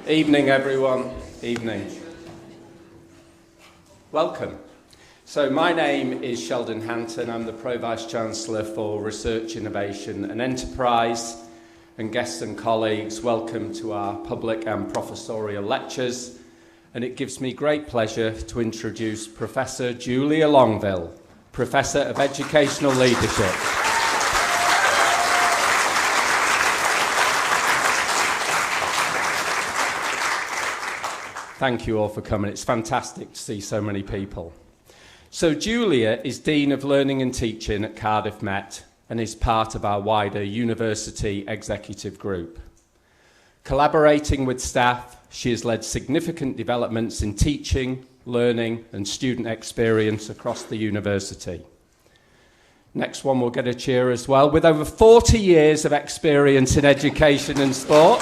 Evening, everyone. Evening. Welcome. So my name is Sheldon Hanton. I'm the Pro-Vice-Chancellor for Research, Innovation and Enterprise. And guests and colleagues, welcome to our public and professorial lectures. And it gives me great pleasure to introduce Professor Julia Longville, Professor of Educational Leadership. Thank you all for coming. It's fantastic to see so many people. So Julia is Dean of Learning and Teaching at Cardiff Met and is part of our wider university executive group. Collaborating with staff, she has led significant developments in teaching, learning and student experience across the university. Next one will get a cheer as well. With over 40 years of experience in education and sport,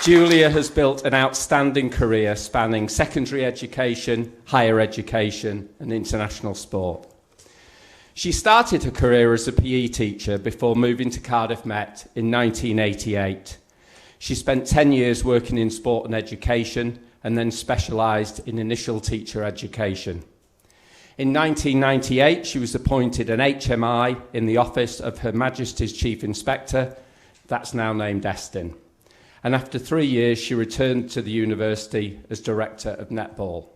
Julia has built an outstanding career spanning secondary education, higher education and international sport. She started her career as a PE teacher before moving to Cardiff Met in 1988. She spent 10 years working in sport and education and then specialised in initial teacher education. In 1998, she was appointed an HMI in the office of Her Majesty's Chief Inspector, that's now named Estin. And after 3 years, she returned to the university as Director of Netball.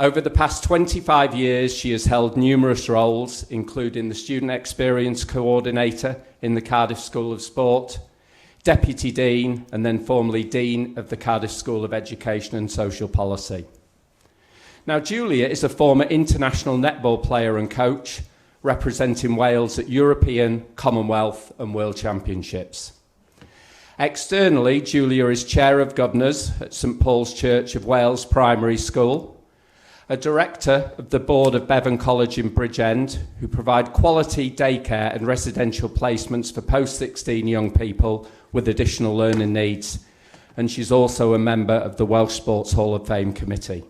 Over the past 25 years, she has held numerous roles, including the Student Experience Coordinator in the Cardiff School of Sport, Deputy Dean, and then formerly Dean of the Cardiff School of Education and Social Policy. Now, Julia is a former international netball player and coach, representing Wales at European, Commonwealth and World Championships. Externally, Julia is Chair of Governors at St Paul's Church of Wales Primary School, a Director of the Board of Bevan College in Bridgend, who provide quality daycare and residential placements for post-16 young people with additional learning needs, and she's also a member of the Welsh Sports Hall of Fame Committee.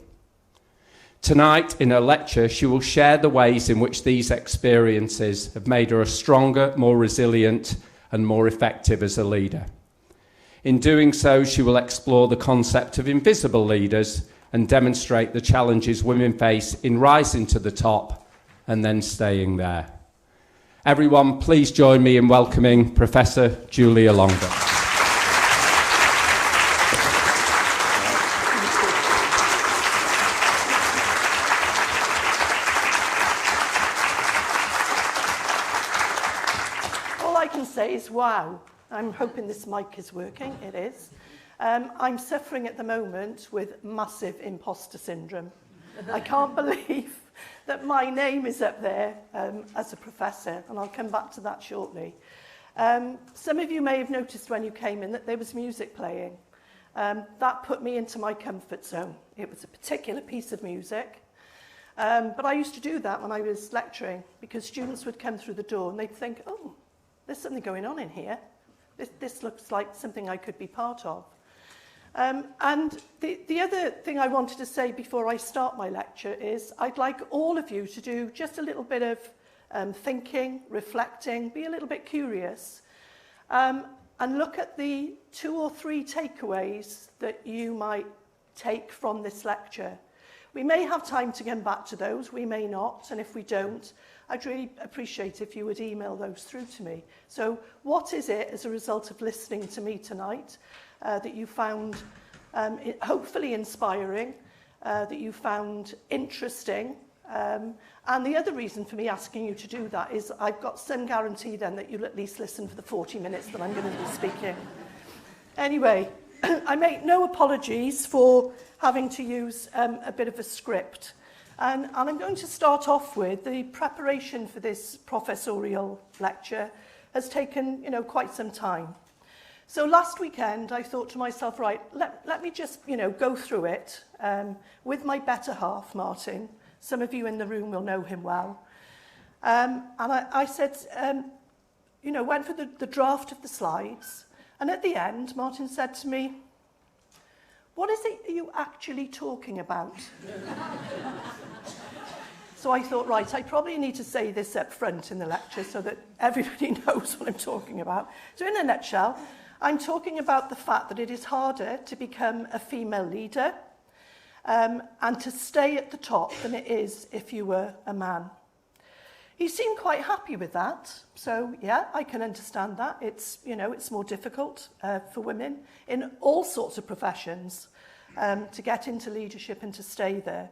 Tonight, in her lecture, she will share the ways in which these experiences have made her a stronger, more resilient, and more effective as a leader. In doing so, she will explore the concept of invisible leaders and demonstrate the challenges women face in rising to the top and then staying there. Everyone, please join me in welcoming Professor Julia Longville. All I can say is wow. I'm hoping this mic is working. It is. I'm suffering at the moment with massive imposter syndrome. I can't believe that my name is up there as a professor, and I'll come back to that shortly. Some of you may have noticed when you came in that there was music playing. That put me into my comfort zone. It was a particular piece of music, but I used to do that when I was lecturing because students would come through the door and they'd think, oh, there's something going on in here. This looks like something I could be part of. And the other thing I wanted to say before I start my lecture is I'd like all of you to do just a little bit of thinking, reflecting, be a little bit curious, and look at the 2 or 3 takeaways that you might take from this lecture. We may have time to come back to those, we may not, and if we don't, I'd really appreciate if you would email those through to me. So what is it, as a result of listening to me tonight, that you found hopefully inspiring, that you found interesting? And the other reason for me asking you to do that is I've got some guarantee then that you'll at least listen for the 40 minutes that I'm going to be speaking. Anyway, I make no apologies for having to use a bit of a script. And I'm going to start off with the preparation for this professorial lecture has taken, quite some time. So last weekend, I thought to myself, right, let me just, go through it with my better half, Martin. Some of you in the room will know him well. And I said, went for the draft of the slides. And at the end, Martin said to me, what is it you actually talking about? So I thought, right, I probably need to say this up front in the lecture so that everybody knows what I'm talking about. So in a nutshell, I'm talking about the fact that it is harder to become a female leader and to stay at the top than it is if you were a man. He seemed quite happy with that. So yeah, I can understand that. It's, you know, it's more difficult for women in all sorts of professions to get into leadership and to stay there.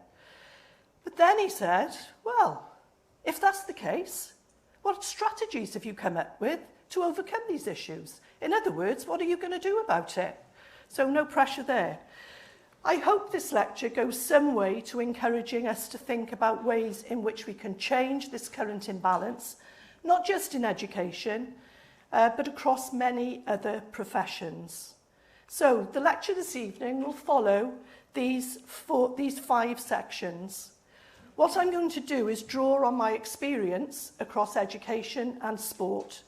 But then he said, well, if that's the case, what strategies have you come up with to overcome these issues? In other words, what are you going to do about it? So no pressure there. I hope this lecture goes some way to encouraging us to think about ways in which we can change this current imbalance, not just in education, but across many other professions. So the lecture this evening will follow these 5 sections. What I'm going to do is draw on my experience across education and sport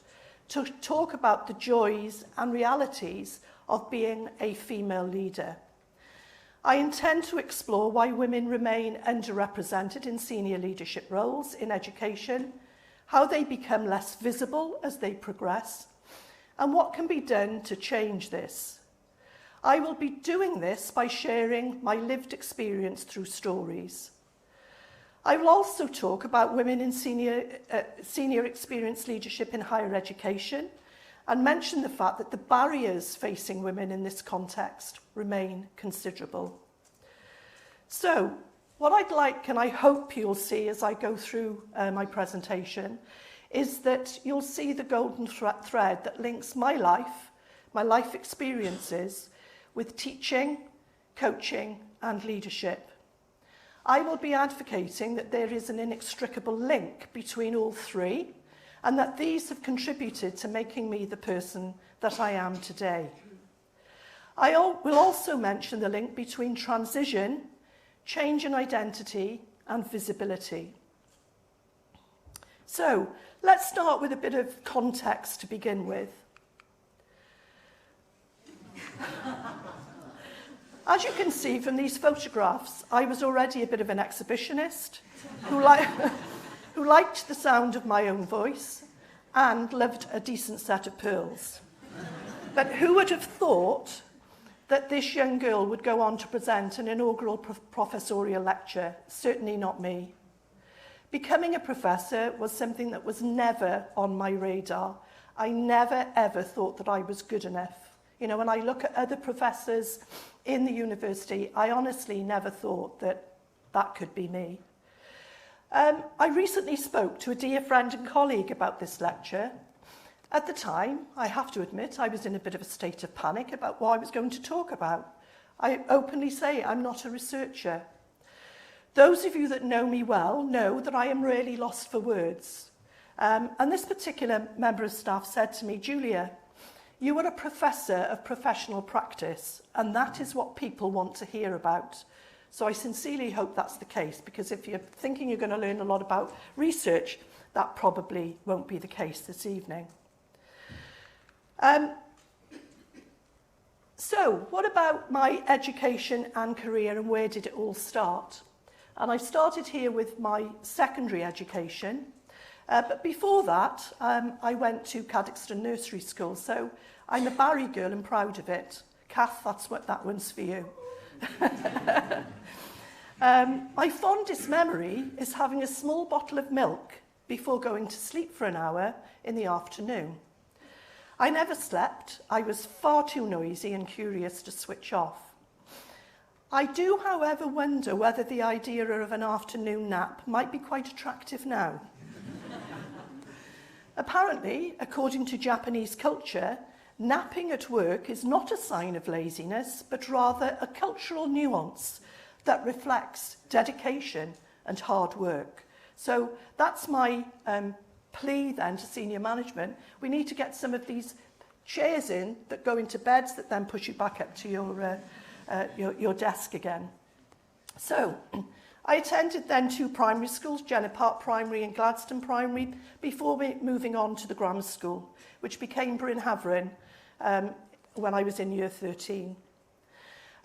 to talk about the joys and realities of being a female leader. I intend to explore why women remain underrepresented in senior leadership roles in education, how they become less visible as they progress, and what can be done to change this. I will be doing this by sharing my lived experience through stories. I will also talk about women in senior experience leadership in higher education and mention the fact that the barriers facing women in this context remain considerable. So, what I'd like, and I hope you'll see as I go through my presentation, is that you'll see the golden thread that links my life experiences, with teaching, coaching, and leadership. I will be advocating that there is an inextricable link between all 3, and that these have contributed to making me the person that I am today. I will also mention the link between transition, change in identity, and visibility. So, let's start with a bit of context to begin with. As you can see from these photographs, I was already a bit of an exhibitionist who liked the sound of my own voice and loved a decent set of pearls. But who would have thought that this young girl would go on to present an inaugural professorial lecture? Certainly not me. Becoming a professor was something that was never on my radar. I never ever thought that I was good enough. You know, when I look at other professors in the university, I honestly never thought that that could be me. I recently spoke to a dear friend and colleague about this lecture. At the time, I have to admit, I was in a bit of a state of panic about what I was going to talk about. I openly say I'm not a researcher. Those of you that know me well know that I am really lost for words. And this particular member of staff said to me, Julia, you are a professor of professional practice, and that is what people want to hear about. So I sincerely hope that's the case, because if you're thinking you're going to learn a lot about research, that probably won't be the case this evening. So what about my education and career, and where did it all start? And I started here with my secondary education, but before that, I went to Caddixton Nursery School, so I'm a Barry girl and proud of it. Kath, that one's for you. My fondest memory is having a small bottle of milk before going to sleep for an hour in the afternoon. I never slept. I was far too noisy and curious to switch off. I do, however, wonder whether the idea of an afternoon nap might be quite attractive now. Apparently, according to Japanese culture, napping at work is not a sign of laziness, but rather a cultural nuance that reflects dedication and hard work. So that's my plea then to senior management. We need to get some of these chairs in that go into beds that then push you back up to your desk again. So I attended then 2 primary schools, Jenner Park Primary and Gladstone Primary, before moving on to the grammar school, which became Bryn Haveren when I was in year 13.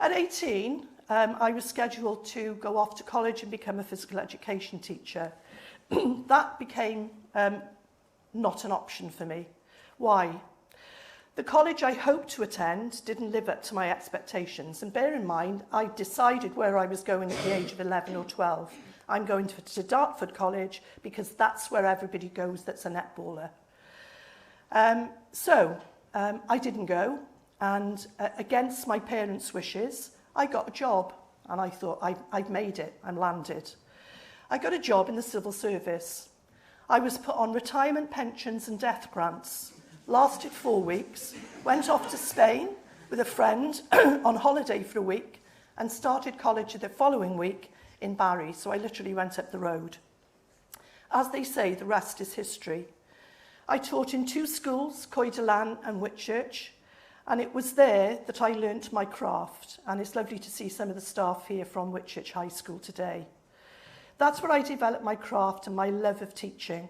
At 18, I was scheduled to go off to college and become a physical education teacher. That became not an option for me. Why? The college I hoped to attend didn't live up to my expectations. And bear in mind, I decided where I was going at the age of 11 or 12. I'm going to Dartford College because that's where everybody goes that's a netballer. I didn't go, and against my parents' wishes, I got a job, and I thought, I've made it, I'm landed. I got a job in the civil service. I was put on retirement pensions and death grants, lasted 4 weeks, went off to Spain with a friend on holiday for a week, and started college the following week in Barry, so I literally went up the road. As they say, the rest is history. I taught in 2 schools, Coedylan and Whitchurch, and it was there that I learnt my craft, and it's lovely to see some of the staff here from Whitchurch High School today. That's where I developed my craft and my love of teaching.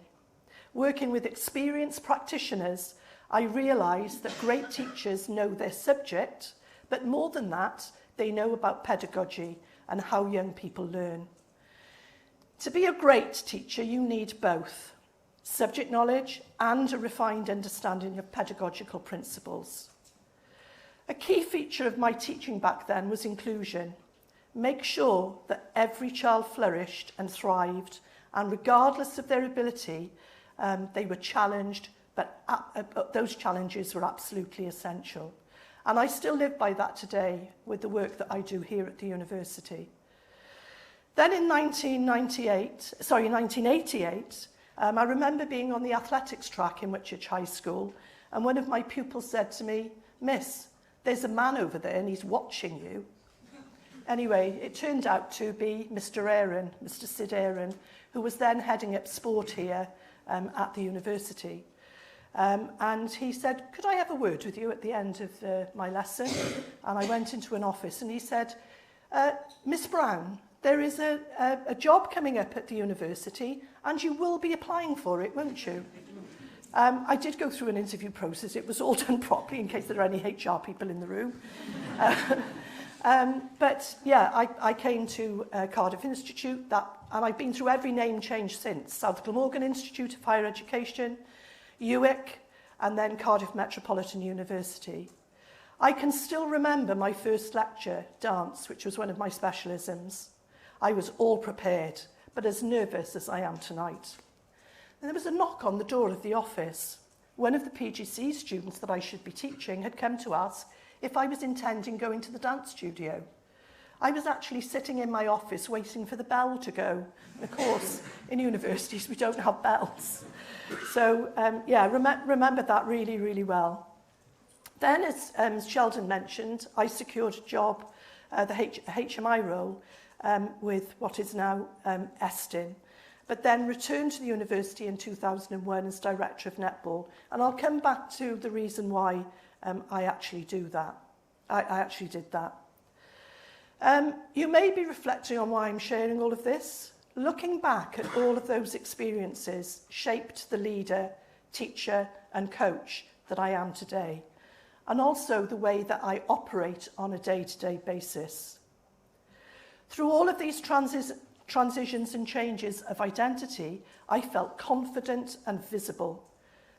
Working with experienced practitioners, I realised that great teachers know their subject, but more than that, they know about pedagogy and how young people learn. To be a great teacher, you need both subject knowledge and a refined understanding of pedagogical principles. A key feature of my teaching back then was inclusion. Make sure that every child flourished and thrived, and regardless of their ability, they were challenged, but those challenges were absolutely essential. And I still live by that today with the work that I do here at the university. Then in 1988, I remember being on the athletics track in Whitchurch High School, and one of my pupils said to me, "Miss, there's a man over there and he's watching you." Anyway, it turned out to be Mr. Aaron, Mr. Sid Aaron, who was then heading up sport here at the university. And he said, "Could I have a word with you at the end of my lesson?" And I went into an office and he said, "Miss Brown, there is a job coming up at the university and you will be applying for it, won't you?" I did go through an interview process. It was all done properly in case there are any HR people in the room. But yeah, I came to Cardiff Institute, and I've been through every name change since. South Glamorgan Institute of Higher Education, UWIC, and then Cardiff Metropolitan University. I can still remember my first lecture, dance, which was one of my specialisms. I was all prepared, but as nervous as I am tonight. And there was a knock on the door of the office. One of the PGC students that I should be teaching had come to ask if I was intending going to the dance studio. I was actually sitting in my office waiting for the bell to go. And of course, in universities, we don't have bells. So, remember that really, really well. Then, as Sheldon mentioned, I secured a job, the HMI role, with what is now Estin, but then returned to the university in 2001 as Director of Netball. And I'll come back to the reason why I actually do that. I actually did that. You may be reflecting on why I'm sharing all of this. Looking back at all of those experiences shaped the leader, teacher, and coach that I am today, and also the way that I operate on a day-to-day basis. Through all of these transitions and changes of identity, I felt confident and visible,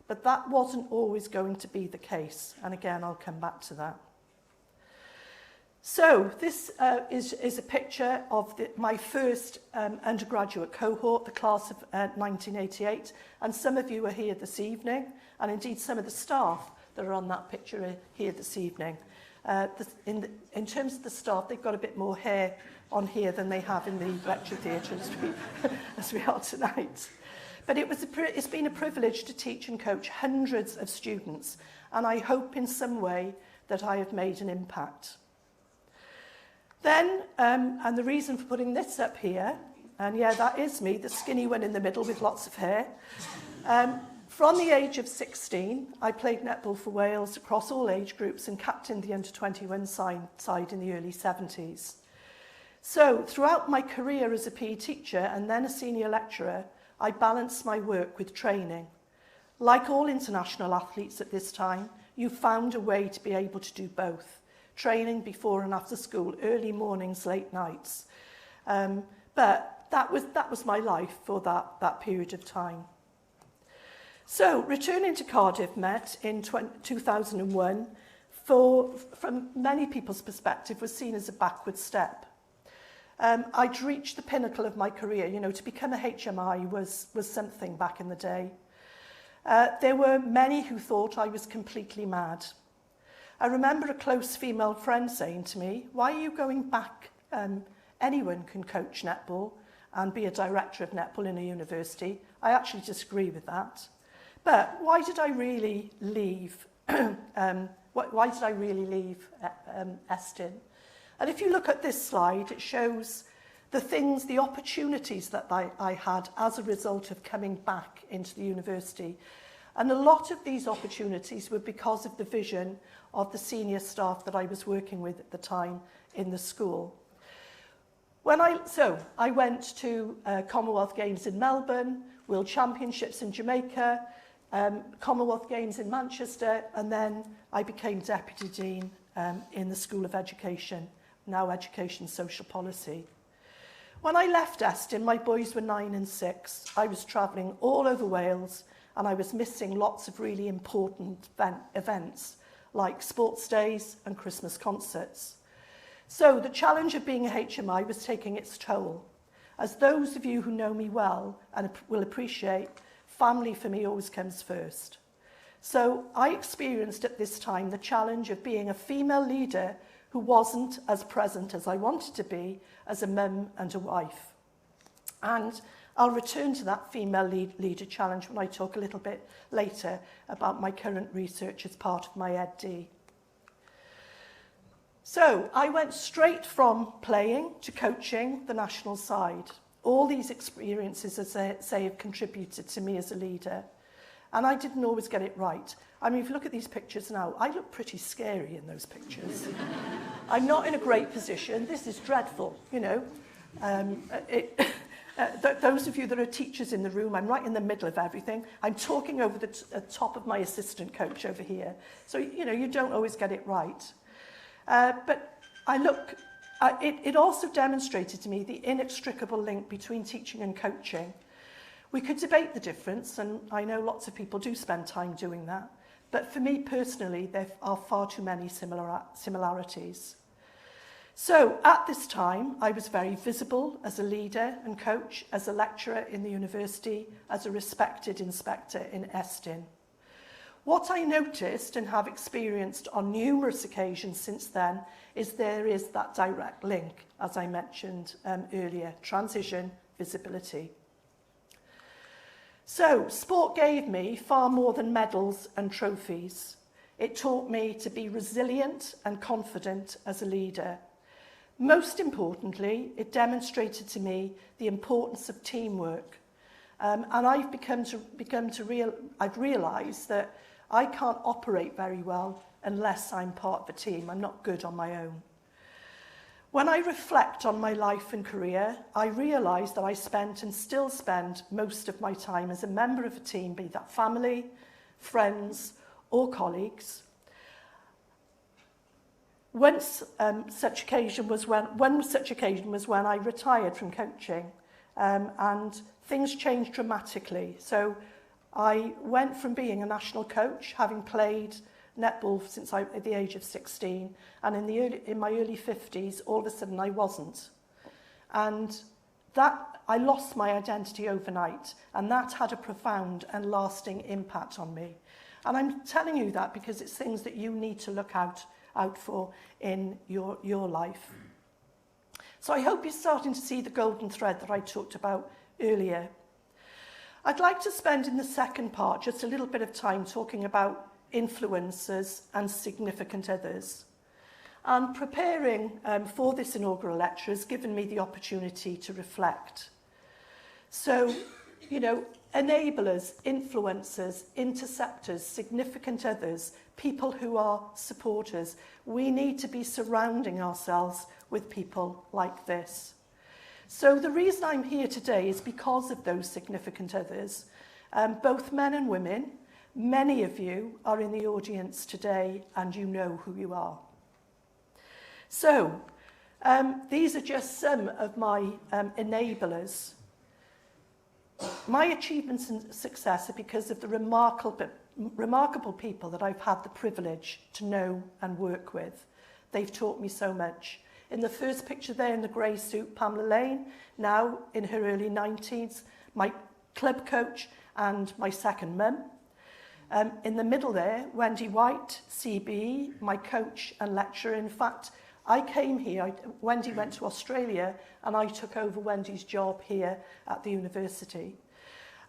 but that wasn't always going to be the case, and again, I'll come back to that. So this is a picture of my first undergraduate cohort, the class of 1988, and some of you are here this evening, and indeed some of the staff that are on that picture are here this evening. In terms of the staff, they've got a bit more hair on here than they have in the lecture theatre as we are tonight. But it's been a privilege to teach and coach hundreds of students, and I hope in some way that I have made an impact. Then, and the reason for putting this up here, and yeah, that is me, the skinny one in the middle with lots of hair. From the age of 16, I played netball for Wales across all age groups and captained the under-21 side in the early 70s. So, throughout my career as a PE teacher and then a senior lecturer, I balanced my work with training. Like all international athletes at this time, you found a way to be able to do both. training before and after school, early mornings, late nights. But that was my life for that period of time. So, returning to Cardiff Met in 2001, from many people's perspective, was seen as a backward step. I'd reached the pinnacle of my career. You know, to become a HMI was something back in the day. There were many who thought I was completely mad. I remember a close female friend saying to me, "Why are you going back? Anyone can coach netball and be a director of netball in a university." I actually disagree with that. But why did I really leave? Why did I really leave Estin? And if you look at this slide, it shows the opportunities that I had as a result of coming back into the university. And a lot of these opportunities were because of the vision of the senior staff that I was working with at the time in the school. So I went to Commonwealth Games in Melbourne, World Championships in Jamaica, Commonwealth Games in Manchester, and then I became Deputy Dean in the School of Education, now Education Social Policy. When I left Estin, my boys were 9 and 6. I was travelling all over Wales, and I was missing lots of really important events like sports days and Christmas concerts. So the challenge of being a HMI was taking its toll. As those of you who know me well and will appreciate, family for me always comes first. So I experienced at this time the challenge of being a female leader who wasn't as present as I wanted to be as a mum and a wife. And I'll return to that female leader challenge when I talk a little bit later about my current research as part of my EdD. So I went straight from playing to coaching the national side. All these experiences, as I say, have contributed to me as a leader. And I didn't always get it right. I mean, if you look at these pictures now, I look pretty scary in those pictures. I'm not in a great position. This is dreadful, you know. Those of you that are teachers in the room, I'm right in the middle of everything. I'm talking over the top of my assistant coach over here. So, you know, you don't always get it right. But it also demonstrated to me the inextricable link between teaching and coaching. We could debate the difference, and I know lots of people do spend time doing that. But for me personally, there are far too many similarities. So at this time, I was very visible as a leader and coach, as a lecturer in the university, as a respected inspector in Estin. What I noticed and have experienced on numerous occasions since then is there is that direct link, as I mentioned earlier, transition, visibility. So, sport gave me far more than medals and trophies. It taught me to be resilient and confident as a leader. Most importantly, it demonstrated to me the importance of teamwork. And I've I've realised that I can't operate very well unless I'm part of a team. I'm not good on my own. When I reflect on my life and career, I realise that I spent and still spend most of my time as a member of a team, be that family, friends, or colleagues. Such occasion was when I retired from coaching, and things changed dramatically. So I went from being a national coach, having played netball since at the age of 16, and in my early 50s, all of a sudden I wasn't. And that I lost my identity overnight, and that had a profound and lasting impact on me. And I'm telling you that because it's things that you need to look out for in your life. So I hope you're starting to see the golden thread that I talked about earlier. I'd like to spend in the second part just a little bit of time talking about influencers and significant others. And preparing for this inaugural lecture has given me the opportunity to reflect. So, you know, enablers, influencers, interceptors, significant others, people who are supporters, we need to be surrounding ourselves with people like this. So the reason I'm here today is because of those significant others, both men and women. Many of you are in the audience today and you know who you are. So, these are just some of my enablers. My achievements and success are because of the remarkable people that I've had the privilege to know and work with. They've taught me so much. In the first picture there in the grey suit, Pamela Lane, now in her early 90s, my club coach and my second mum. In the middle there, Wendy White, CBE, my coach and lecturer. In fact, I came here, Wendy went to Australia, and I took over Wendy's job here at the university.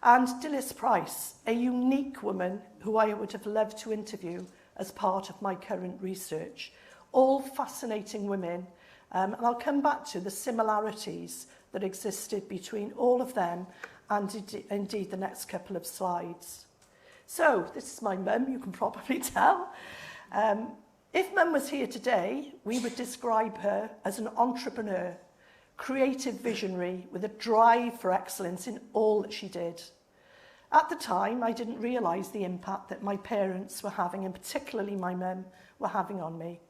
And Dilys Price, a unique woman who I would have loved to interview as part of my current research. All fascinating women, and I'll come back to the similarities that existed between all of them and indeed the next couple of slides. So, this is my mum, you can probably tell. If Mum was here today, we would describe her as an entrepreneur, creative visionary with a drive for excellence in all that she did. At the time, I didn't realise the impact that my parents were having, and particularly my mum, were having on me.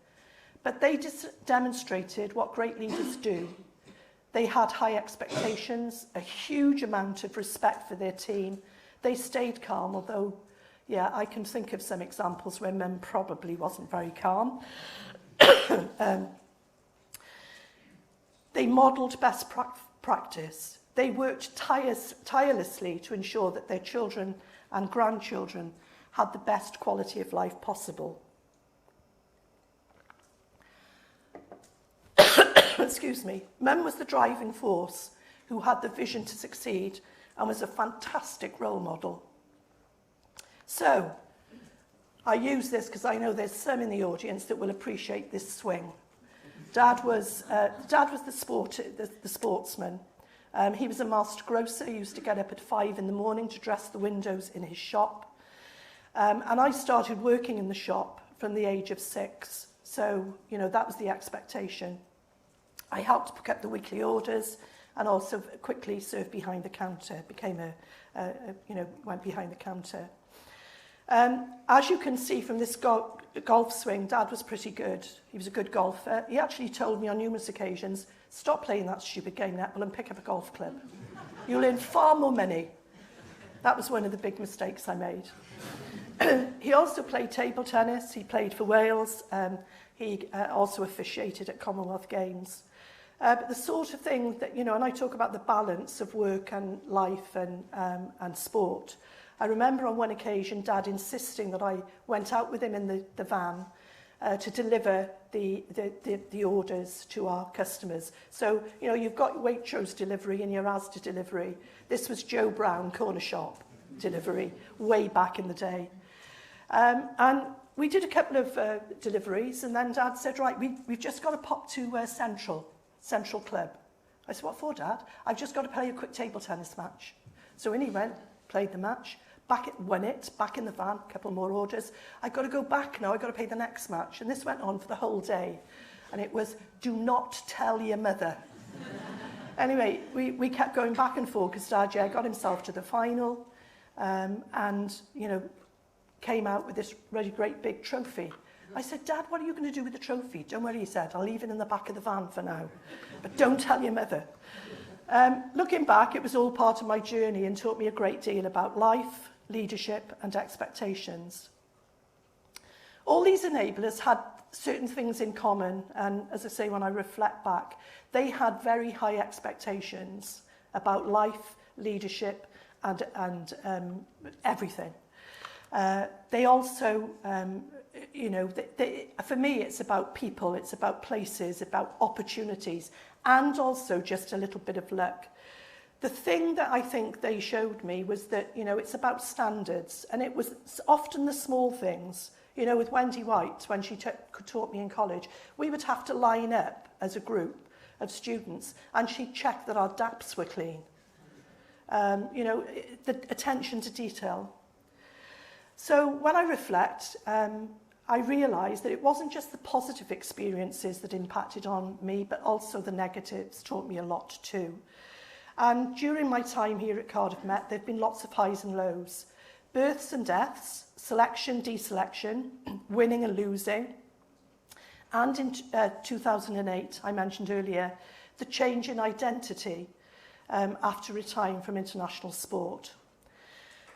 But they demonstrated what great leaders do. They had high expectations, a huge amount of respect for their team. They stayed calm, although, yeah, I can think of some examples where Mum probably wasn't very calm. They modelled best practice. They worked tirelessly to ensure that their children and grandchildren had the best quality of life possible. Excuse me. Mum was the driving force who had the vision to succeed and was a fantastic role model. So, I use this because I know there's some in the audience that will appreciate this swing. Dad was the sportsman. He was a master grocer. He used to get up at 5 in the morning to dress the windows in his shop. And I started working in the shop from the age of 6. So, you know, that was the expectation. I helped pick up the weekly orders and also quickly served behind the counter, went behind the counter. As you can see from this golf swing, Dad was pretty good. He was a good golfer. He actually told me on numerous occasions, stop playing that stupid game, Netball, and pick up a golf club. You'll earn far more money. That was one of the big mistakes I made. He also played table tennis. He played for Wales. He also officiated at Commonwealth Games. But the sort of thing that, you know, and I talk about the balance of work and life and sport. I remember on one occasion Dad insisting that I went out with him in the van to deliver the orders to our customers. So, you know, you've got Waitrose delivery and your Asda delivery. This was Joe Brown corner shop delivery way back in the day. And we did a couple of deliveries, and then Dad said, right, we've just got to pop to Central Club. I said, what for, Dad? I've just got to play a quick table tennis match. So in he went, played the match, won it, back in the van, a couple more orders. I've got to go back now, I've got to play the next match. And this went on for the whole day. And it was, do not tell your mother. Anyway, we kept going back and forth because Dad, got himself to the final and, you know, came out with this really great big trophy. I said, Dad, what are you going to do with the trophy? Don't worry, he said, I'll leave it in the back of the van for now. But don't tell your mother. Looking back, it was all part of my journey and taught me a great deal about life, leadership, and expectations. All these enablers had certain things in common, and as I say, when I reflect back, they had very high expectations about life, leadership, and everything. They also, you know, for me, it's about people, it's about places, about opportunities, and also just a little bit of luck. The thing that I think they showed me was that, you know, it's about standards, and it was often the small things. You know, with Wendy White, when she taught me in college, we would have to line up as a group of students, and she'd check that our DAPs were clean. You know, the attention to detail. So when I reflect, I realised that it wasn't just the positive experiences that impacted on me, but also the negatives taught me a lot too. And during my time here at Cardiff Met, there have been lots of highs and lows. Births and deaths, selection, deselection, winning and losing. And in 2008, I mentioned earlier, the change in identity after retiring from international sport.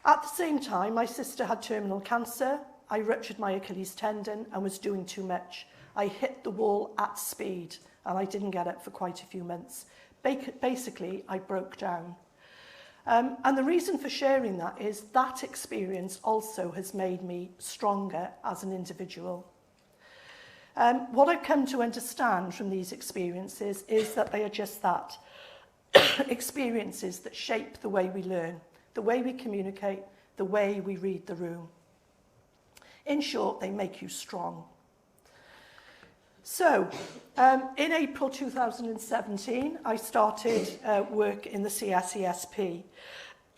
At the same time, my sister had terminal cancer. I ruptured my Achilles tendon and was doing too much. I hit the wall at speed and I didn't get up for quite a few months. Basically, I broke down. And the reason for sharing that is that experience also has made me stronger as an individual. What I've come to understand from these experiences is that they are just that, experiences that shape the way we learn, the way we communicate, the way we read the room. In short, they make you strong. So, in April 2017, I started work in the CSESP.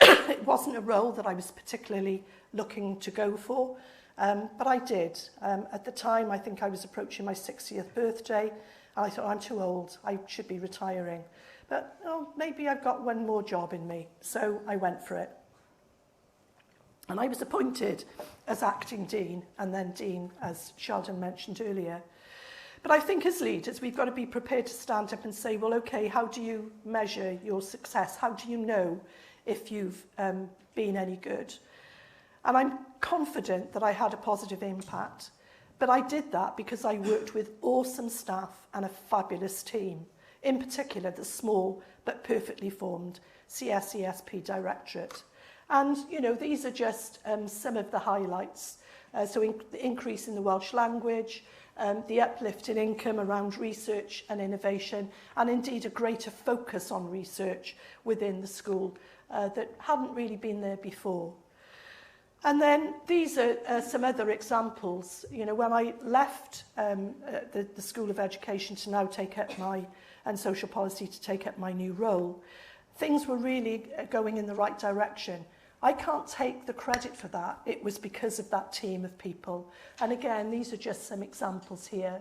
It wasn't a role that I was particularly looking to go for, but I did. At the time, I think I was approaching my 60th birthday, and I thought, I'm too old, I should be retiring. But maybe I've got one more job in me, so I went for it. And I was appointed as acting dean, and then dean, as Sheldon mentioned earlier. But I think as leaders, we've got to be prepared to stand up and say, well, okay, how do you measure your success? How do you know if you've been any good? And I'm confident that I had a positive impact. But I did that because I worked with awesome staff and a fabulous team. In particular, the small but perfectly formed CSESP Directorate. And, you know, these are just some of the highlights. The increase in the Welsh language, the uplift in income around research and innovation, and indeed a greater focus on research within the school that hadn't really been there before. And then these are some other examples. You know, when I left the School of Education to now take up and social policy to take up my new role, things were really going in the right direction. I can't take the credit for that. It was because of that team of people. And again, these are just some examples here.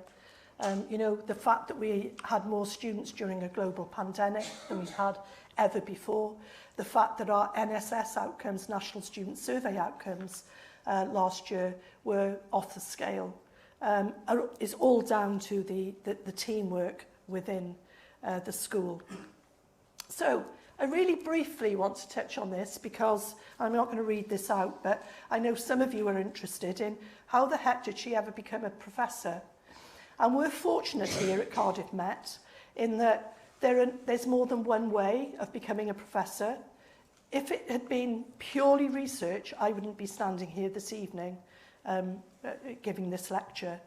You know, the fact that we had more students during a global pandemic than we've had ever before. The fact that our NSS outcomes, National Student Survey outcomes, last year were off the scale, is all down to the teamwork within the school. So, I really briefly want to touch on this because I'm not going to read this out, but I know some of you are interested in how the heck did she ever become a professor? And we're fortunate here at Cardiff Met in that there's more than one way of becoming a professor. If it had been purely research, I wouldn't be standing here this evening giving this lecture.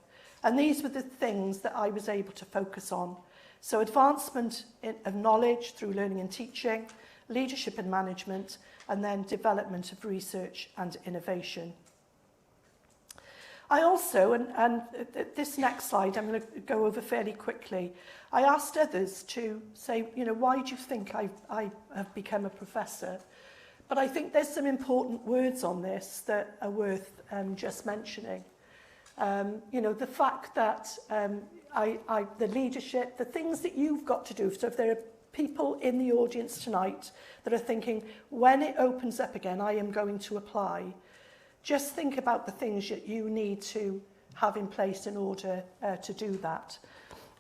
And these were the things that I was able to focus on. So advancement of knowledge through learning and teaching, leadership and management, and then development of research and innovation. I also, and this next slide I'm going to go over fairly quickly, I asked others to say, you know, why do you think I have become a professor? But I think there's some important words on this that are worth just mentioning. You know, the fact that the leadership, the things that you've got to do. So if there are people in the audience tonight that are thinking, when it opens up again, I am going to apply, just think about the things that you need to have in place in order to do that.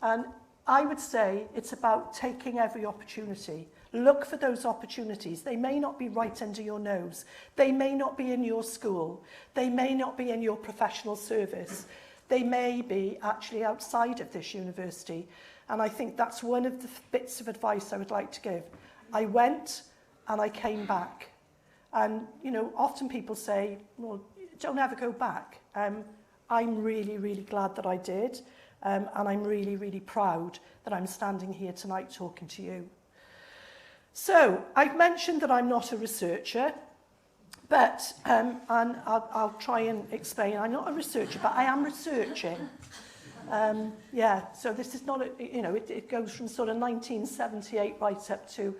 And I would say it's about taking every opportunity. Look for those opportunities. They may not be right under your nose. They may not be in your school. They may not be in your professional service. They may be actually outside of this university. And I think that's one of the bits of advice I would like to give. I went and I came back. And, you know, often people say, well, don't ever go back. I'm really, really glad that I did. And I'm really, really proud that I'm standing here tonight talking to you. So, I've mentioned that I'm not a researcher. But, and I'll try and explain, I'm not a researcher, but I am researching. Yeah, so this is not, you know, it goes from sort of 1978 right up to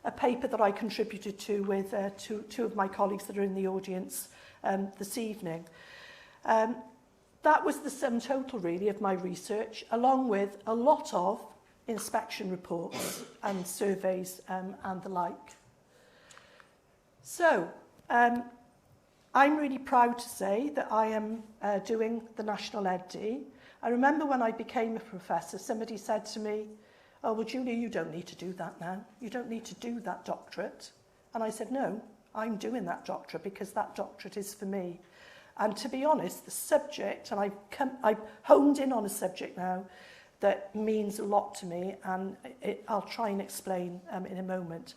a paper that I contributed to with two of my colleagues that are in the audience this evening. That was the sum total, really, of my research, along with a lot of inspection reports and surveys and the like. So, I'm really proud to say that I am doing the National EdD, I remember when I became a professor, somebody said to me, "Oh, well, Julia, you don't need to do that now. You don't need to do that doctorate." And I said, "No, I'm doing that doctorate because that doctorate is for me." And to be honest, the subject, and I've honed in on a subject now that means a lot to me, and I'll try and explain in a moment.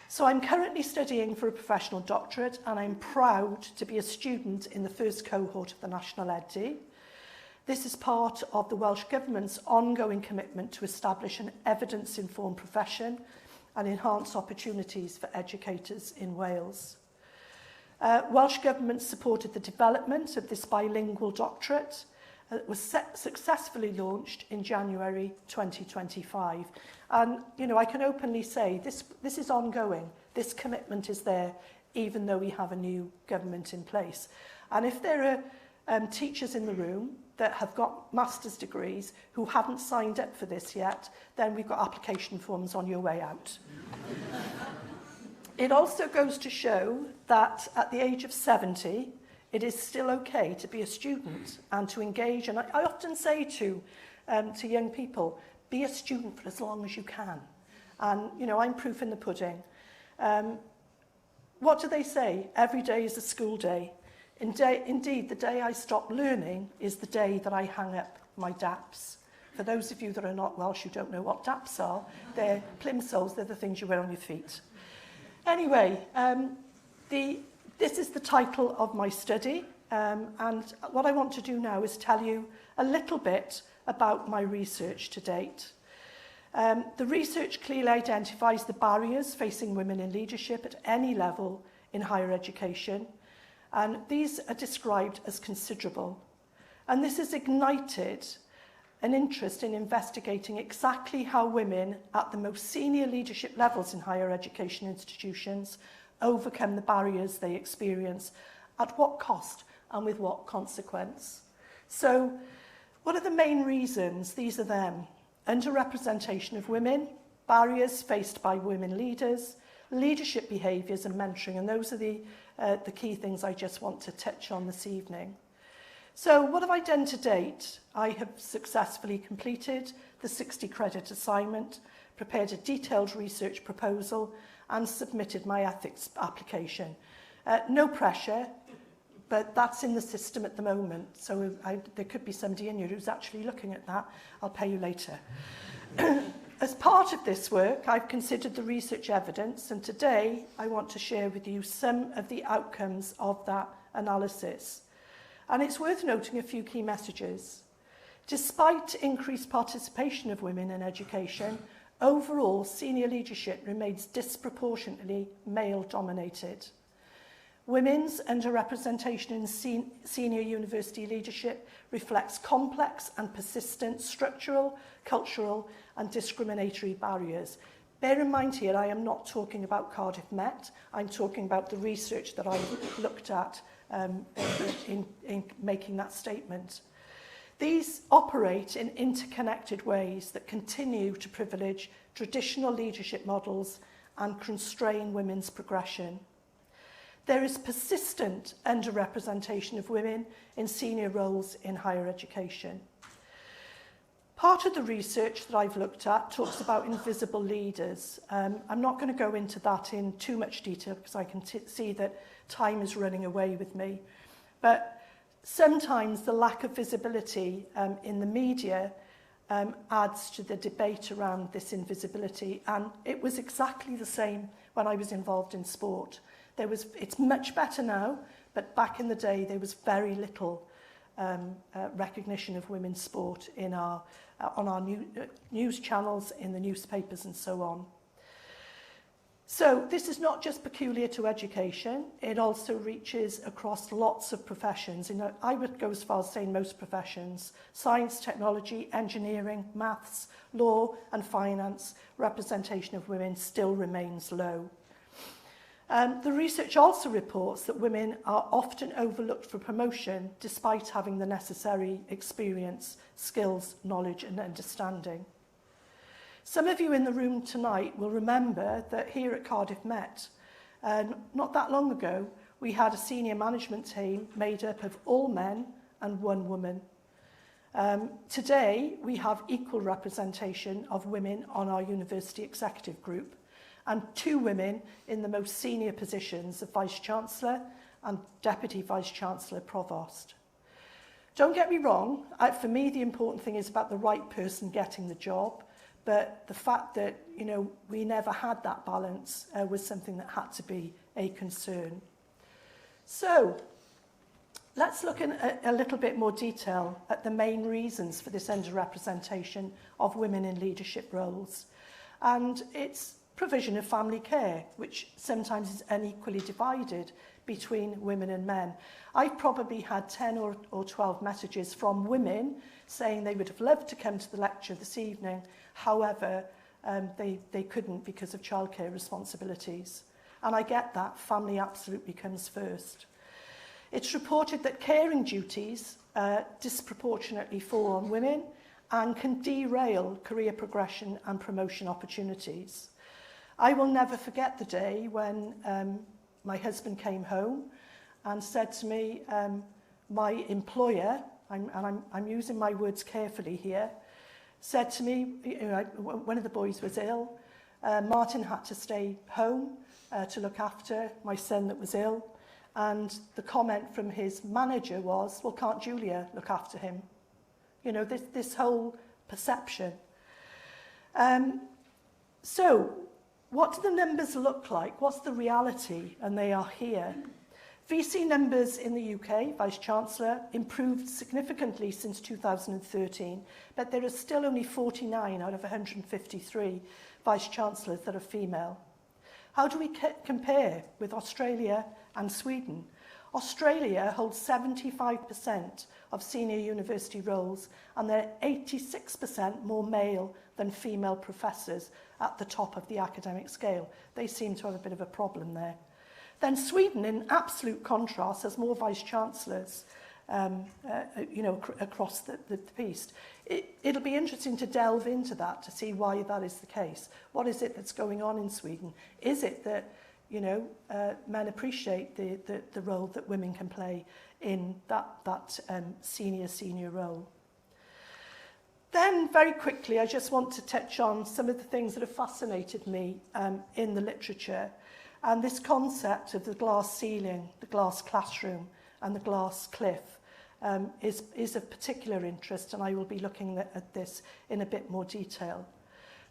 So I'm currently studying for a professional doctorate, and I'm proud to be a student in the first cohort of the National EdD. This is part of the Welsh Government's ongoing commitment to establish an evidence-informed profession and enhance opportunities for educators in Wales. Welsh Government supported the development of this bilingual doctorate that was successfully launched in January 2025. And, you know, I can openly say this is ongoing. This commitment is there, even though we have a new government in place. And if there are teachers in the room that have got master's degrees who haven't signed up for this yet, then we've got application forms on your way out. It also goes to show that at the age of 70, it is still okay to be a student and to engage. And I often say to young people, be a student for as long as you can. And, you know, I'm proof in the pudding. What do they say? Every day is a school day. Indeed, the day I stop learning is the day that I hang up my DAPs. For those of you that are not Welsh, you don't know what DAPs are. They're plimsolls, they're the things you wear on your feet. Anyway, this is the title of my study, and what I want to do now is tell you a little bit about my research to date. The research clearly identifies the barriers facing women in leadership at any level in higher education, and these are described as considerable. And this has ignited an interest in investigating exactly how women at the most senior leadership levels in higher education institutions overcome the barriers they experience, at what cost and with what consequence. So, what are the main reasons? These are them. Underrepresentation of women, barriers faced by women leaders, leadership behaviours and mentoring, and those are the key things I just want to touch on this evening. So what have I done to date? I have successfully completed the 60 credit assignment, prepared a detailed research proposal and submitted my ethics application. No pressure, but that's in the system at the moment. So there could be somebody in here who's actually looking at that. I'll pay you later. As part of this work, I've considered the research evidence, and today I want to share with you some of the outcomes of that analysis. And it's worth noting a few key messages. Despite increased participation of women in education, overall senior leadership remains disproportionately male-dominated. Women's underrepresentation in senior university leadership reflects complex and persistent structural, cultural and discriminatory barriers. Bear in mind here, I am not talking about Cardiff Met, I'm talking about the research that I've looked at in making that statement. These operate in interconnected ways that continue to privilege traditional leadership models and constrain women's progression. There is persistent underrepresentation of women in senior roles in higher education. Part of the research that I've looked at talks about invisible leaders. I'm not going to go into that in too much detail because I can see that time is running away with me. But sometimes the lack of visibility in the media adds to the debate around this invisibility. And it was exactly the same when I was involved in sport. It's much better now, but back in the day there was very little recognition of women's sport in on our news channels, in the newspapers and so on. So this is not just peculiar to education, it also reaches across lots of professions. I would go as far as saying most professions: science, technology, engineering, maths, law and finance. Representation of women still remains low. The research also reports that women are often overlooked for promotion despite having the necessary experience, skills, knowledge and understanding. Some of you in the room tonight will remember that here at Cardiff Met, not that long ago, we had a senior management team made up of all men and one woman. Today, we have equal representation of women on our university executive group and 2 women in the most senior positions of Vice-Chancellor and Deputy Vice-Chancellor Provost. Don't get me wrong, for me the important thing is about the right person getting the job, but the fact that, you know, we never had that balance was something that had to be a concern. So, let's look in a little bit more detail at the main reasons for this underrepresentation of women in leadership roles. And it's provision of family care, which sometimes is unequally divided between women and men. I've probably had 10 or 12 messages from women saying they would have loved to come to the lecture this evening, however, they couldn't because of childcare responsibilities. And I get that, family absolutely comes first. It's reported that caring duties disproportionately fall on women and can derail career progression and promotion opportunities. I will never forget the day when my husband came home and said to me, my employer, I'm using my words carefully here, said to me, you know, one of the boys was ill, Martin had to stay home to look after my son that was ill, and the comment from his manager was, well, can't Julia look after him? You know, this whole perception. So, what do the numbers look like? What's the reality? And they are here. VC numbers in the UK, Vice-Chancellor, improved significantly since 2013, but there are still only 49 out of 153 Vice-Chancellors that are female. How do we compare with Australia and Sweden? Australia holds 75% of senior university roles, and there are 86% more male than female professors at the top of the academic scale. They seem to have a bit of a problem there. Then Sweden, in absolute contrast, has more vice-chancellors you know, across the piece. It'll be interesting to delve into that to see why that is the case. What is it that's going on in Sweden? Is it that, you know, men appreciate the role that women can play in that senior role? Then, very quickly, I just want to touch on some of the things that have fascinated me in the literature. And this concept of the glass ceiling, the glass classroom, and the glass cliff is of particular interest, and I will be looking at this in a bit more detail.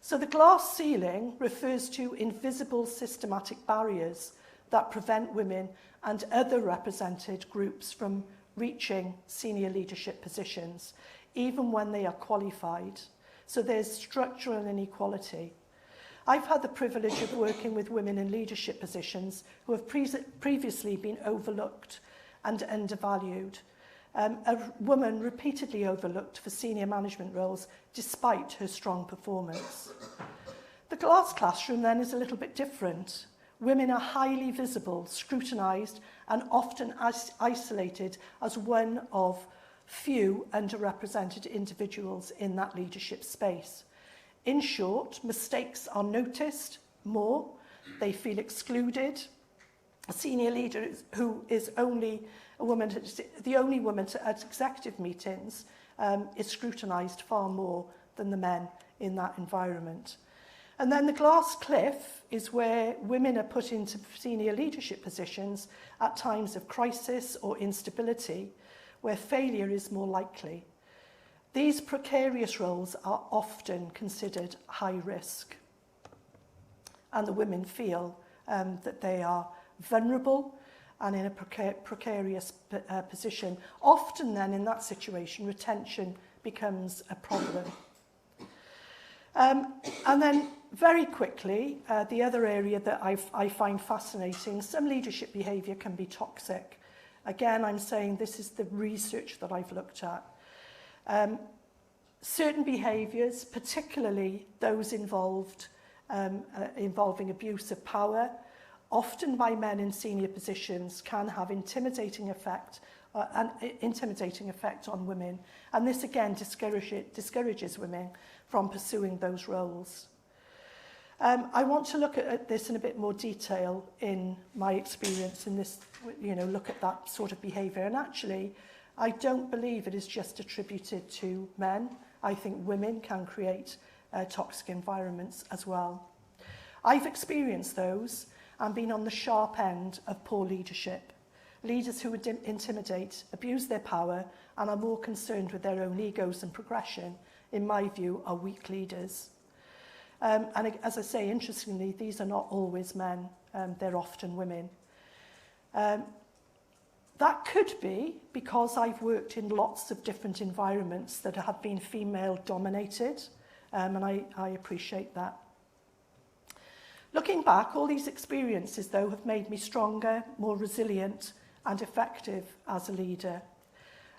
So the glass ceiling refers to invisible systematic barriers that prevent women and other represented groups from reaching senior leadership positions, even when they are qualified. So there's structural inequality. I've had the privilege of working with women in leadership positions who have previously been overlooked and undervalued. A woman repeatedly overlooked for senior management roles despite her strong performance. The glass classroom then is a little bit different. Women are highly visible, scrutinised, and often isolated as one of few underrepresented individuals in that leadership space. In short, mistakes are noticed more, they feel excluded. A senior leader who is only a woman, the only woman at executive meetings, is scrutinised far more than the men in that environment. And then the glass cliff is where women are put into senior leadership positions at times of crisis or instability, where failure is more likely. These precarious roles are often considered high risk, and the women feel that they are vulnerable and in a precarious position. Often then in that situation, retention becomes a problem. And then very quickly, the other area that I find fascinating, some leadership behaviour can be toxic. Again, I'm saying this is the research that I've looked at. Certain behaviours, particularly those involving abuse of power, often by men in senior positions, can have intimidating effect on women. And this again discourages women from pursuing those roles. I want to look at this in a bit more detail in my experience in this, you know, look at that sort of behaviour. And actually, I don't believe it is just attributed to men. I think women can create toxic environments as well. I've experienced those and been on the sharp end of poor leadership. Leaders who would intimidate, abuse their power, and are more concerned with their own egos and progression, in my view, are weak leaders. And as I say, interestingly, these are not always men. They're often women. That could be because I've worked in lots of different environments that have been female-dominated, and I appreciate that. Looking back, all these experiences, though, have made me stronger, more resilient, and effective as a leader.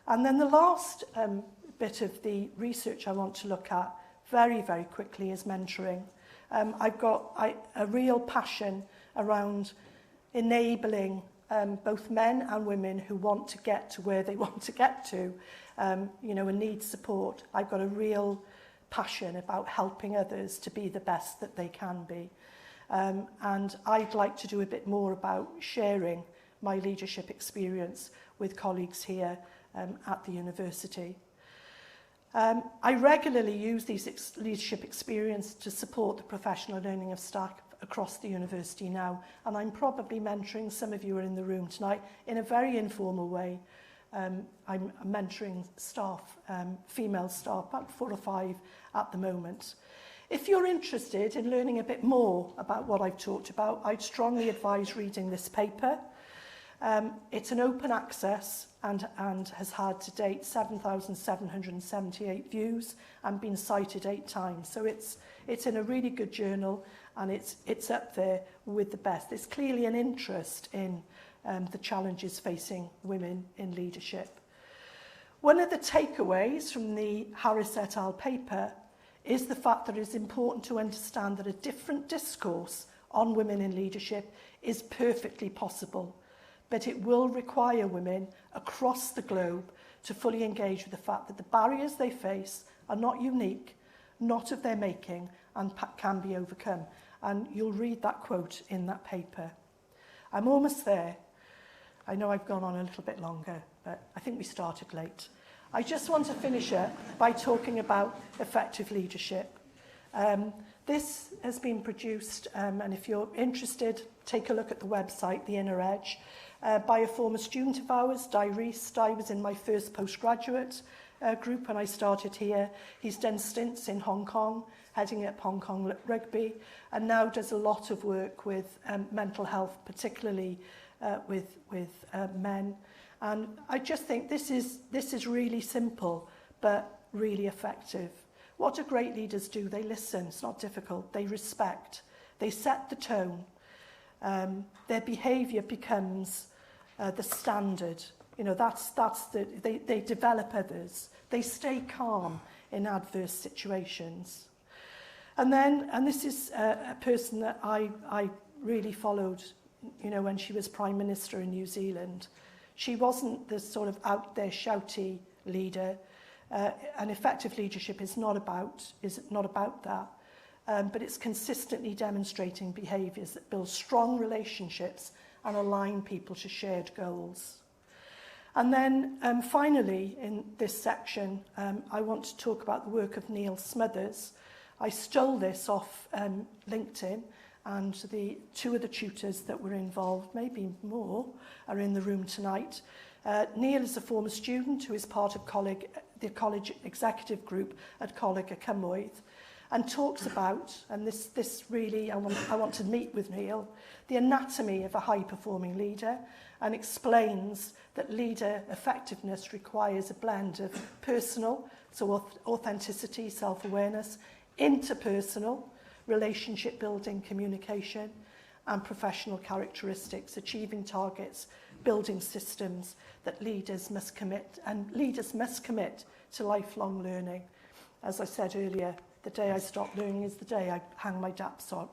And then the last bit of the research I want to look at very, very quickly is mentoring. I've got a real passion around enabling both men and women who want to get to where they want to get to, and need support. I've got a real passion about helping others to be the best that they can be. And I'd like to do a bit more about sharing my leadership experience with colleagues here at the university. I regularly use these leadership experience to support the professional learning of staff across the university now, and I'm probably mentoring some of you who are in the room tonight in a very informal way. I'm mentoring staff, female staff, about 4 or 5 at the moment. If you're interested in learning a bit more about what I've talked about, I'd strongly advise reading this paper. It's an open access and has had to date 7,778 views and been cited 8 times. So it's in a really good journal, and it's up there with the best. There's clearly an interest in the challenges facing women in leadership. One of the takeaways from the Harris et al. Paper is the fact that it's important to understand that a different discourse on women in leadership is perfectly possible, but it will require women across the globe to fully engage with the fact that the barriers they face are not unique, not of their making, and can be overcome. And you'll read that quote in that paper. I'm almost there. I know I've gone on a little bit longer, but I think we started late. I just want to finish up by talking about effective leadership. This has been produced, and if you're interested, take a look at the website, The Inner Edge, by a former student of ours, Di Rees. Di was in my first postgraduate group when I started here. He's done stints in Hong Kong, heading up Hong Kong Rugby, and now does a lot of work with mental health, particularly with men. And I just think this is really simple, but really effective. What do great leaders do? They listen. It's not difficult. They respect. They set the tone. Their behaviour becomes the standard. They develop others. They stay calm in adverse situations. And this is a person that I really followed, when she was Prime Minister in New Zealand. She wasn't the sort of out there shouty leader. And effective leadership is not about that. But it's consistently demonstrating behaviours that build strong relationships and align people to shared goals. And then finally, in this section, I want to talk about the work of Neil Smothers. I stole this off LinkedIn, and the 2 of the tutors that were involved, maybe more, are in the room tonight. Neil is a former student who is part of the college executive group at Coleg y Cymoedd, and talks about, and this really, I want to meet with Neil, the anatomy of a high-performing leader, and explains that leader effectiveness requires a blend of personal, so authenticity, self-awareness, interpersonal, relationship-building communication, and professional characteristics, achieving targets, building systems that leaders must commit to lifelong learning. As I said earlier, the day I stop learning is the day I hang my DAPS on.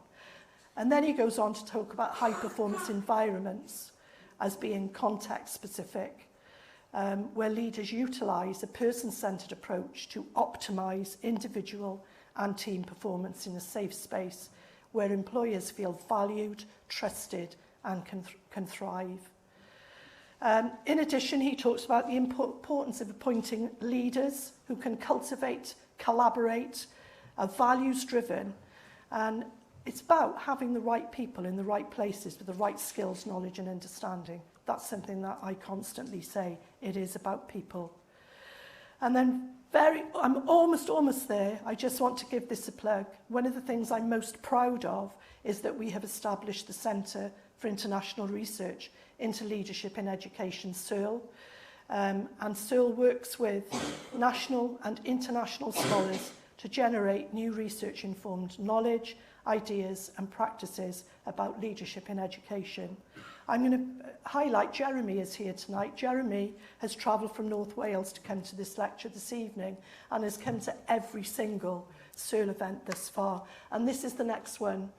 And then he goes on to talk about high-performance environments as being context-specific, where leaders utilise a person-centred approach to optimise individual and team performance in a safe space where employers feel valued, trusted, and can thrive. In addition, he talks about the importance of appointing leaders who can cultivate, collaborate, are values-driven, and it's about having the right people in the right places with the right skills, knowledge and understanding. That's something that I constantly say. It is about people. And then I'm almost there. I just want to give this a plug. One of the things I'm most proud of is that we have established the Centre for International Research into Leadership in Education, SEARL. And SEARL works with national and international scholars to generate new research-informed knowledge, ideas and practices about leadership in education. I'm going to highlight Jeremy is here tonight. Jeremy has travelled from North Wales to come to this lecture this evening and has come to every single SEARL event thus far. And this is the next one.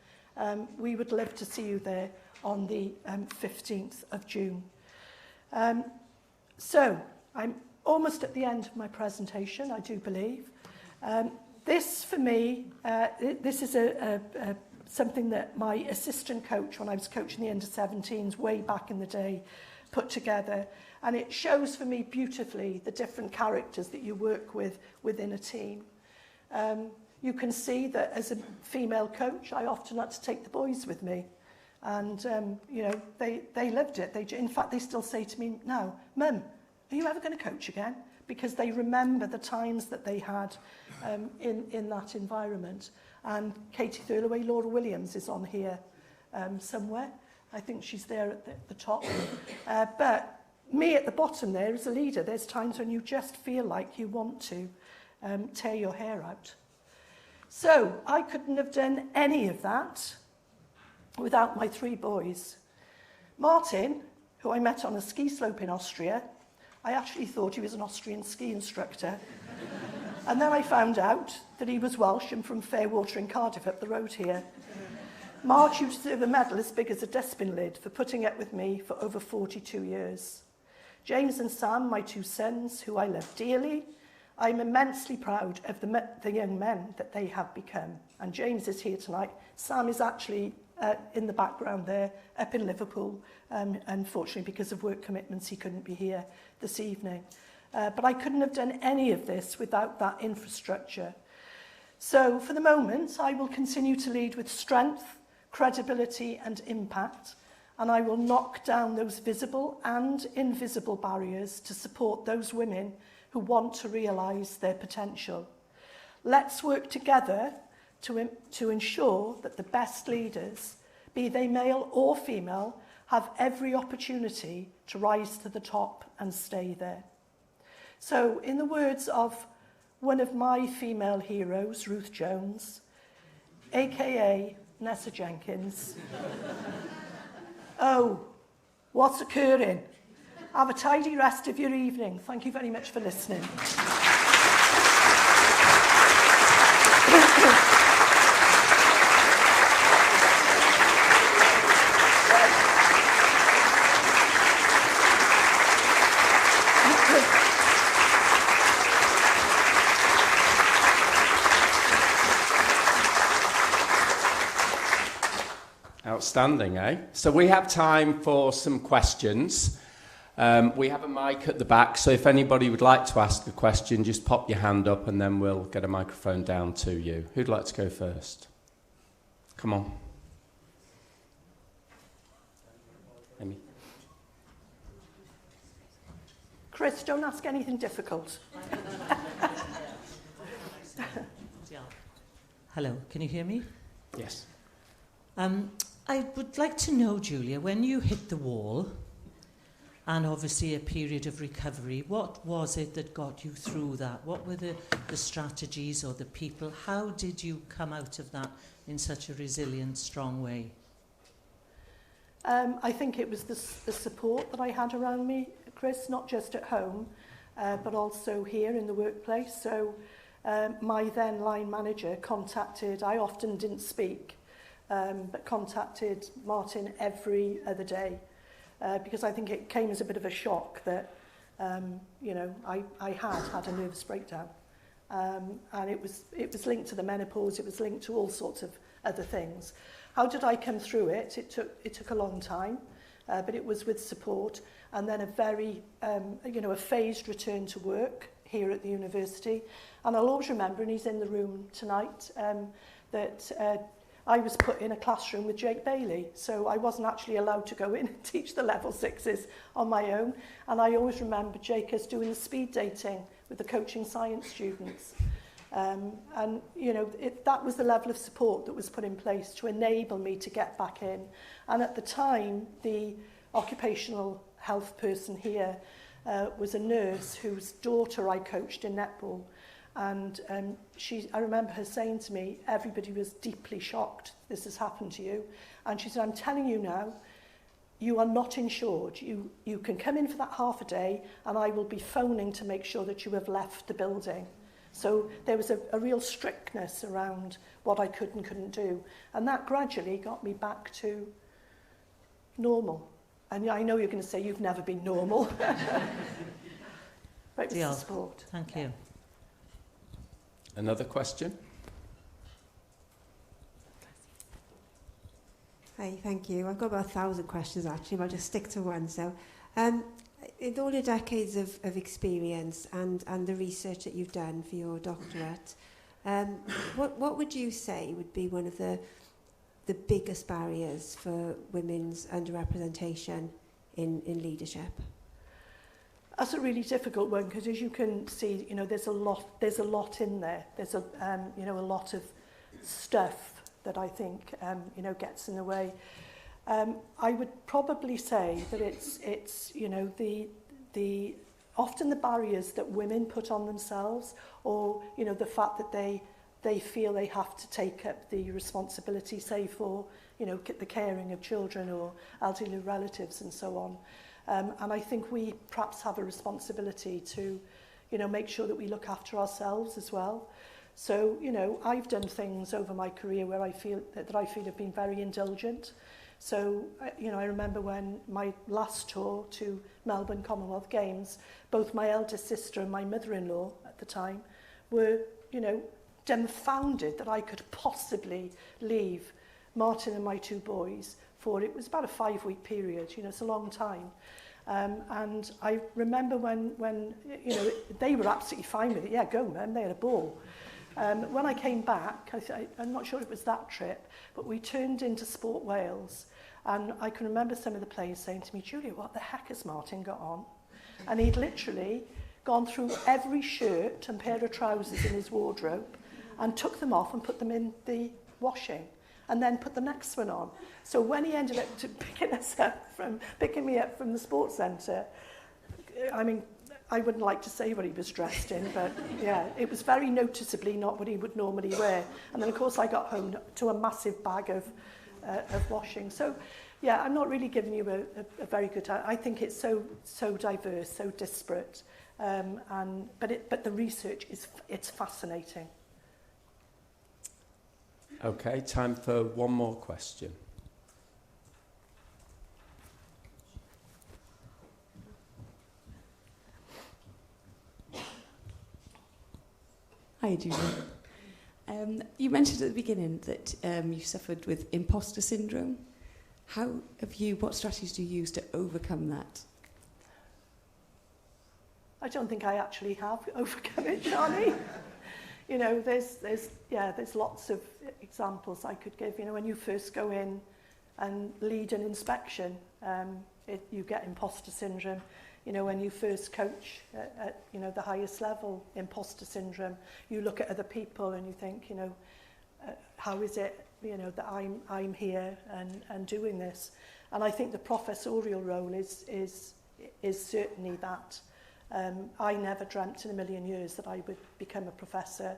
We would love to see you there on the 15th of June. So I'm almost at the end of my presentation, I do believe. This, for me, this is something that my assistant coach, when I was coaching the under-17s way back in the day, put together. And it shows for me beautifully the different characters that you work with within a team. You can see that as a female coach, I often had to take the boys with me. And, you know, they loved it. In fact, they still say to me now, Mum, are you ever going to coach again? Because they remember the times that they had in that environment. And Katie Thurloway, Laura Williams is on here somewhere. I think she's there at the top. But me at the bottom there as a leader, there's times when you just feel like you want to tear your hair out. So I couldn't have done any of that without my three boys. Martin, who I met on a ski slope in Austria, I actually thought he was an Austrian ski instructor. And then I found out that he was Welsh and from Fairwater in Cardiff up the road here. Marge used to serve a medal as big as a dustbin lid for putting up with me for over 42 years. James and Sam, my two sons, who I love dearly, I'm immensely proud of the young men that they have become. And James is here tonight. Sam is actually in the background there, up in Liverpool. Unfortunately, because of work commitments, he couldn't be here this evening. But I couldn't have done any of this without that infrastructure. So for the moment, I will continue to lead with strength, credibility and impact, and I will knock down those visible and invisible barriers to support those women who want to realise their potential. Let's work together to ensure that the best leaders, be they male or female, have every opportunity to rise to the top and stay there. So, in the words of one of my female heroes, Ruth Jones, aka Nessa Jenkins, oh, what's occurring? Have a tidy rest of your evening. Thank you very much for listening. Outstanding, eh? So we have time for some questions. We have a mic at the back, so if anybody would like to ask a question, just pop your hand up and then we'll get a microphone down to you. Who'd like to go first? Come on. Amy. Chris, don't ask anything difficult. Hello, can you hear me? Yes. I would like to know, Julia, when you hit the wall, and obviously a period of recovery, what was it that got you through that? What were the strategies or the people? How did you come out of that in such a resilient, strong way? I think it was the support that I had around me, Chris, not just at home, but also here in the workplace. So my then line manager contacted, I often didn't speak, but contacted Martin every other day because I think it came as a bit of a shock that, you know, I had a nervous breakdown. And it was linked to the menopause, it was linked to all sorts of other things. How did I come through it? It took a long time. but it was with support, and then a very, a phased return to work here at the university. And I'll always remember, and he's in the room tonight, that I was put in a classroom with Jake Bailey, so I wasn't actually allowed to go in and teach the level 6s on my own. And I always remember Jake as doing the speed dating with the coaching science students. And, that was the level of support that was put in place to enable me to get back in. And at the time, the occupational health person here was a nurse whose daughter I coached in netball. And I remember her saying to me, everybody was deeply shocked this has happened to you. And she said, I'm telling you now, you are not insured. You can come in for that half a day and I will be phoning to make sure that you have left the building. So there was a real strictness around what I could and couldn't do. And that gradually got me back to normal. And I know you're going to say you've never been normal. But it was the sport. Thank you. Another question? Hi, thank you. I've got about 1,000 questions actually, but I'll just stick to one. So, in all your decades of experience and the research that you've done for your doctorate, what would you say would be one of the biggest barriers for women's underrepresentation in leadership? That's a really difficult one because, as you can see, there's a lot in there. There's a lot of stuff that I think gets in the way. I would probably say that it's the often the barriers that women put on themselves, or the fact that they feel they have to take up the responsibility, say for the caring of children or elderly relatives and so on. And I think we perhaps have a responsibility to, make sure that we look after ourselves as well. So, I've done things over my career where I feel that I feel have been very indulgent. So, I remember when my last tour to Melbourne Commonwealth Games, both my eldest sister and my mother-in-law at the time were, dumbfounded that I could possibly leave Martin and my 2 boys for, it was about a 5-week period, it's a long time. And I remember when they were absolutely fine with it. Yeah, go, man, they had a ball. When I came back, I'm not sure it was that trip, but we turned into Sport Wales, and I can remember some of the players saying to me, Julia, what the heck has Martin got on? And he'd literally gone through every shirt and pair of trousers in his wardrobe and took them off and put them in the washing, and then put the next one on. So when he ended up picking me up from the sports centre, I mean, I wouldn't like to say what he was dressed in, but yeah, it was very noticeably not what he would normally wear. And then, of course, I got home to a massive bag of washing. So, yeah, I'm not really giving you a very good... I think it's so diverse, so disparate, but the research it's fascinating. Okay, time for one more question. Hi, Julia. You mentioned at the beginning that you suffered with imposter syndrome. What strategies do you use to overcome that? I don't think I actually have overcome it, Charlie. There's lots of examples I could give. When you first go in and lead an inspection, you get imposter syndrome. When you first coach at the highest level, imposter syndrome. You look at other people and you think, how is it, that I'm here and doing this? And I think the professorial role is certainly that. I never dreamt in a million years that I would become a professor,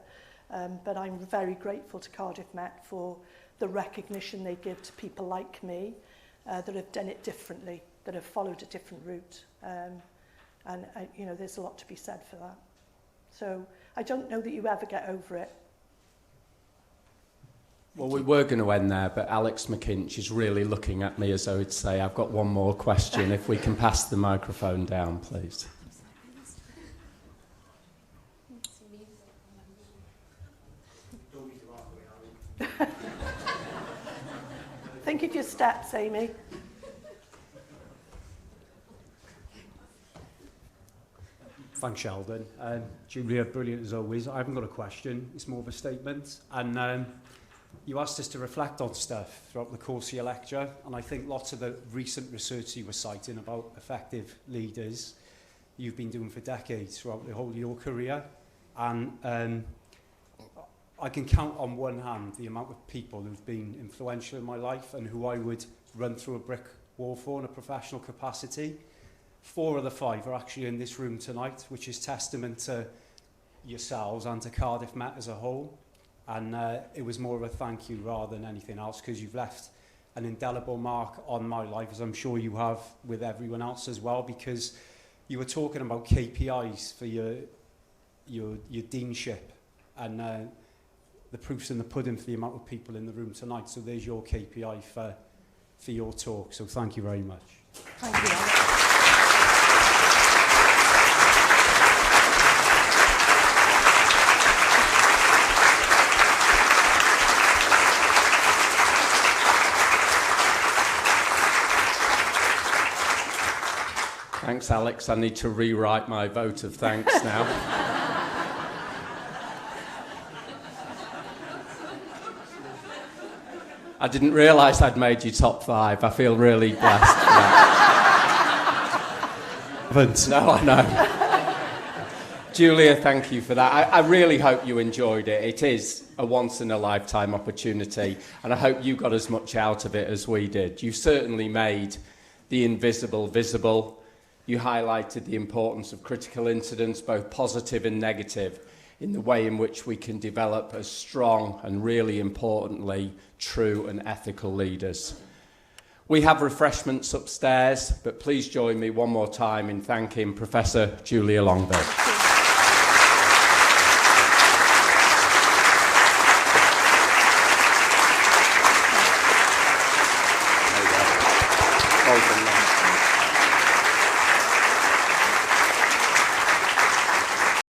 but I'm very grateful to Cardiff Met for the recognition they give to people like me that have done it differently, that have followed a different route. And there's a lot to be said for that. So I don't know that you ever get over it. Well, we were going to end there, but Alex McInch is really looking at me as though he'd say, I've got one more question. If we can pass the microphone down, please. Think of your steps, Amy. Thanks, Sheldon. Julia, brilliant as always. I haven't got a question. It's more of a statement. And you asked us to reflect on stuff throughout the course of your lecture. And I think lots of the recent research you were citing about effective leaders you've been doing for decades throughout the whole of your career. And I can count on one hand the amount of people who've been influential in my life and who I would run through a brick wall for in a professional capacity. 4 of the 5 are actually in this room tonight, which is testament to yourselves and to Cardiff Met as a whole. And it was more of a thank you rather than anything else, because you've left an indelible mark on my life, as I'm sure you have with everyone else as well, because you were talking about KPIs for your deanship, and the proof's in the pudding for the amount of people in the room tonight. So there's your KPI for your talk. So thank you very much. Thank you, Alex. Thanks, Alex. I need to rewrite my vote of thanks now. I didn't realise I'd made you top 5. I feel really blessed for that. No, I know. Julia, thank you for that. I really hope you enjoyed it. It is a once-in-a-lifetime opportunity, and I hope you got as much out of it as we did. You certainly made the invisible visible. You highlighted the importance of critical incidents, both positive and negative, in the way in which we can develop as strong and, really importantly, true and ethical leaders. We have refreshments upstairs, but please join me one more time in thanking Professor Julia Longville.